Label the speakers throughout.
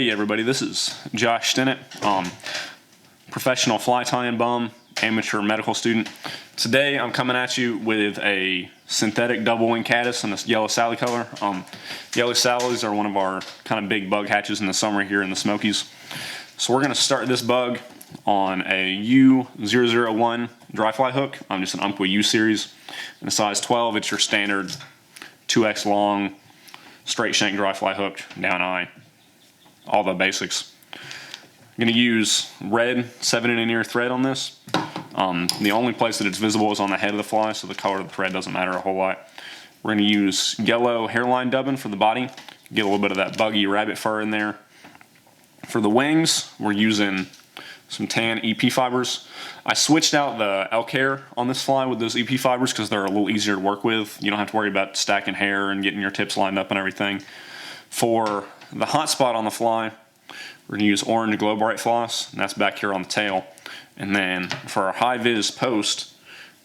Speaker 1: Hey everybody, this is Josh Stinnett, professional fly tying bum, amateur medical student. Today I'm coming at you with a synthetic double winged caddis in this yellow Sally color. Yellow Sallies are one of our kind of big bug hatches in the summer here in the Smokies. So we're going to start this bug on a U001 dry fly hook. Just an Umpqua U series. In a size 12, it's your standard 2X long straight shank dry fly hook, down eye. All the basics. I'm going to use red 7 Denier thread on this. The only place that it's visible is on the head of the fly, so the color of the thread doesn't matter a whole lot. We're going to use yellow Hareline Dubbin for the body, get a little bit of that buggy rabbit fur in there. For the wings, we're using some tan EP fibers. I switched out the elk hair on this fly with those EP fibers because they're a little easier to work with. You don't have to worry about stacking hair and getting your tips lined up and everything. For the hot spot on the fly, we're going to use orange glow Brite floss, and that's back here on the tail. And then for our high vis post,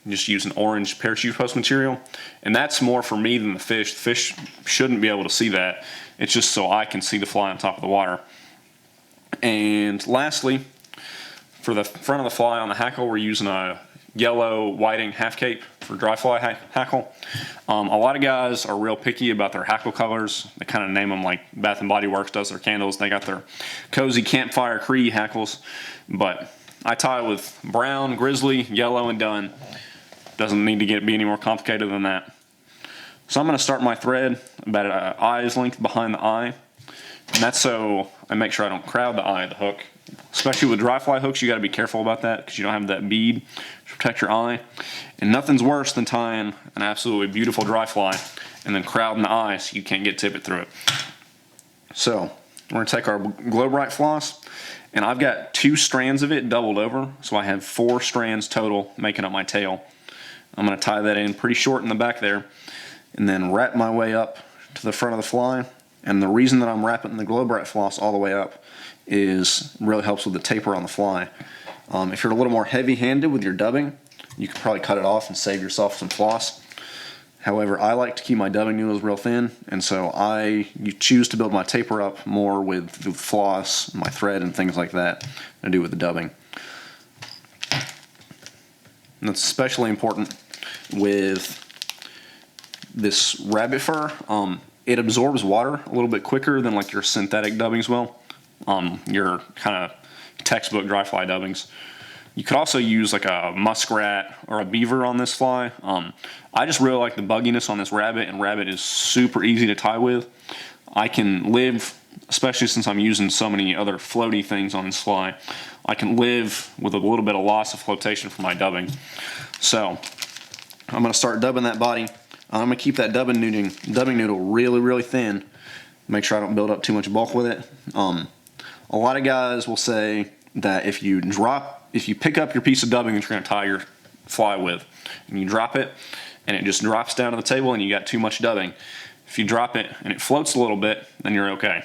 Speaker 1: just use an orange parachute post material, and that's more for me than the fish. The fish shouldn't be able to see that. It's just so I can see the fly on top of the water. And lastly, for the front of the fly on the hackle, we're using a yellow whiting half cape for dry fly hackle. A lot of guys are real picky about their hackle colors. They kind of name them like Bath and Body Works does their candles. They got their cozy campfire Cree hackles, but I tie with brown, grizzly, yellow, and dun. Doesn't need to be any more complicated than that. So I'm going to start my thread about an eye's length behind the eye, and that's so I make sure I don't crowd the eye of the hook. Especially with dry fly hooks, you got to be careful about that because you don't have that bead to protect your eye. And nothing's worse than tying an absolutely beautiful dry fly and then crowding the eye so you can't get tippet through it. So we're going to take our glow Brite floss, and I've got 2 strands of it doubled over, so I have 4 strands total making up my tail. I'm going to tie that in pretty short in the back there and then wrap my way up to the front of the fly. And the reason that I'm wrapping the glow Brite floss all the way up is really helps with the taper on the fly. If you're a little more heavy-handed with your dubbing, you could probably cut it off and save yourself some floss. However, I like to keep my dubbing noodles real thin, and so you choose to build my taper up more with the floss, my thread, and things like that than I do with the dubbing. And that's especially important with this rabbit fur. It absorbs water a little bit quicker than like your synthetic dubbings will. Your kind of textbook dry fly dubbings. You could also use like a muskrat or a beaver on this fly. I just really like the bugginess on this rabbit, and rabbit is super easy to tie with. I can live, especially since I'm using so many other floaty things on this fly, I can live with a little bit of loss of flotation from my dubbing. So I'm going to start dubbing that body. I'm going to keep that dubbing noodle really, really thin. Make sure I don't build up too much bulk with it. A lot of guys will say that if you pick up your piece of dubbing that you're going to tie your fly with, and you drop it, and it just drops down to the table and you got too much dubbing, if you drop it and it floats a little bit, then you're okay.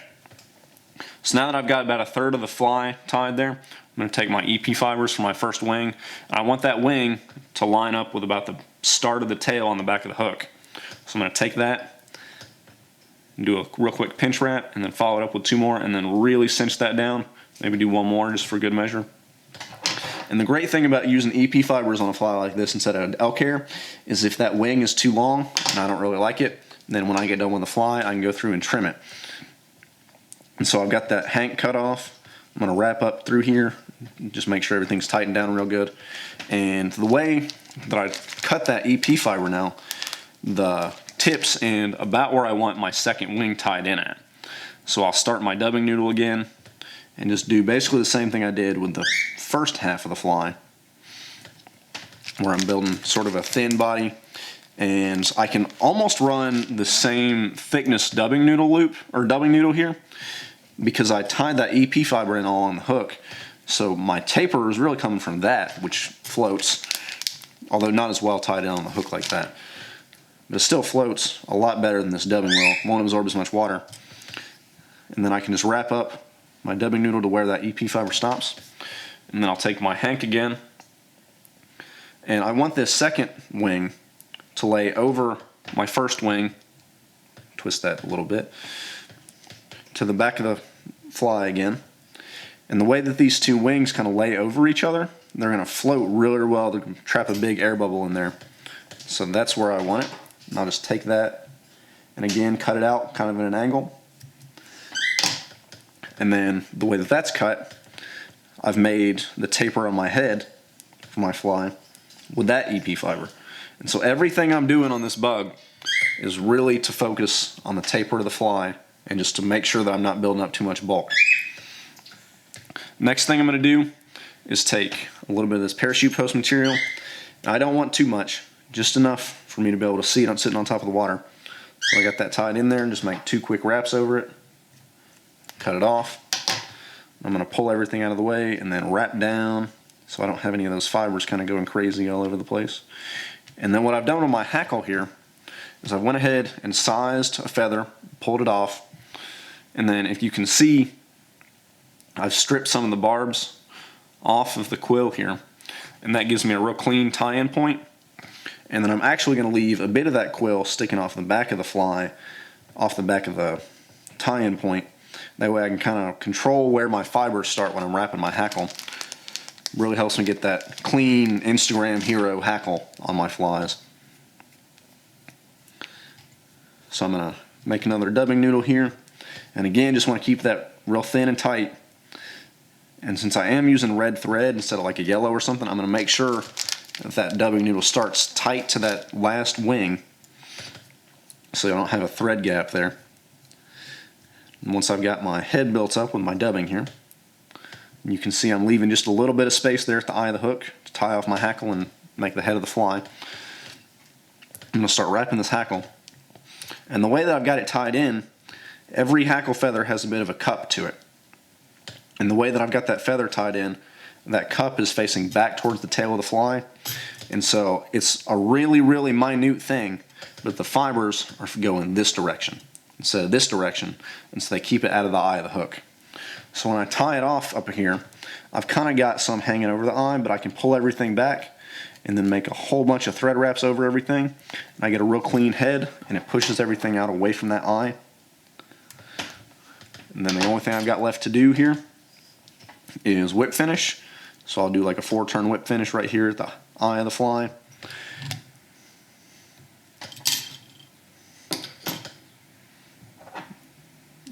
Speaker 1: So now that I've got about 1/3 of the fly tied there, I'm going to take my EP fibers for my first wing, and I want that wing to line up with about the start of the tail on the back of the hook. So I'm going to take that, do a real quick pinch wrap, and then follow it up with 2 more, and then really cinch that down. Maybe do 1 more just for good measure. And the great thing about using EP fibers on a fly like this instead of elk hair is if that wing is too long and I don't really like it, then when I get done with the fly, I can go through and trim it. And so I've got that hank cut off. I'm going to wrap up through here, just make sure everything's tightened down real good. And the way that I cut that EP fiber now, the tips and about where I want my second wing tied in at. So I'll start my dubbing noodle again and just do basically the same thing I did with the first half of the fly, where I'm building sort of a thin body, and I can almost run the same thickness dubbing noodle loop or dubbing noodle here because I tied that EP fiber in all on the hook. So my taper is really coming from that, which floats, although not as well tied in on the hook like that. But it still floats a lot better than this dubbing will. Won't absorb as much water. And then I can just wrap up my dubbing noodle to where that EP fiber stops. And then I'll take my hank again. And I want this second wing to lay over my first wing, twist that a little bit, to the back of fly again. And the way that these two wings kind of lay over each other, they're going to float really well to trap a big air bubble in there. So that's where I want it. And I'll just take that and again cut it out kind of at an angle. And then the way that that's cut, I've made the taper on my head for my fly with that EP fiber. And so everything I'm doing on this bug is really to focus on the taper of the fly and just to make sure that I'm not building up too much bulk. Next thing I'm going to do is take a little bit of this parachute post material. Now, I don't want too much, just enough for me to be able to see it sitting on top of the water. So I got that tied in there and just make 2 quick wraps over it. Cut it off. I'm going to pull everything out of the way and then wrap down so I don't have any of those fibers kind of going crazy all over the place. And then what I've done with my hackle here is I went ahead and sized a feather, pulled it off, and then if you can see, I've stripped some of the barbs off of the quill here, and that gives me a real clean tie-in point. And then I'm actually going to leave a bit of that quill sticking off the back of the fly, off the back of the tie-in point. That way I can kind of control where my fibers start when I'm wrapping my hackle. Really helps me get that clean Instagram hero hackle on my flies. So I'm going to make another dubbing noodle here. And again, just want to keep that real thin and tight. And since I am using red thread instead of like a yellow or something, I'm going to make sure that dubbing noodle starts tight to that last wing so I don't have a thread gap there. And once I've got my head built up with my dubbing here, you can see I'm leaving just a little bit of space there at the eye of the hook to tie off my hackle and make the head of the fly. I'm going to start wrapping this hackle. And the way that I've got it tied in, every hackle feather has a bit of a cup to it. And the way that I've got that feather tied in, that cup is facing back towards the tail of the fly. And so it's a really, really minute thing, but the fibers are going this direction instead of this direction, and so they keep it out of the eye of the hook. So when I tie it off up here, I've kind of got some hanging over the eye, but I can pull everything back and then make a whole bunch of thread wraps over everything, and I get a real clean head, and it pushes everything out away from that eye. And then the only thing I've got left to do here is whip finish. So I'll do like a 4-turn whip finish right here at the eye of the fly.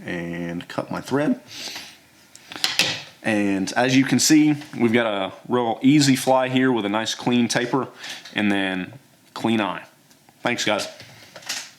Speaker 1: And cut my thread. And as you can see, we've got a real easy fly here with a nice clean taper and then clean eye. Thanks, guys.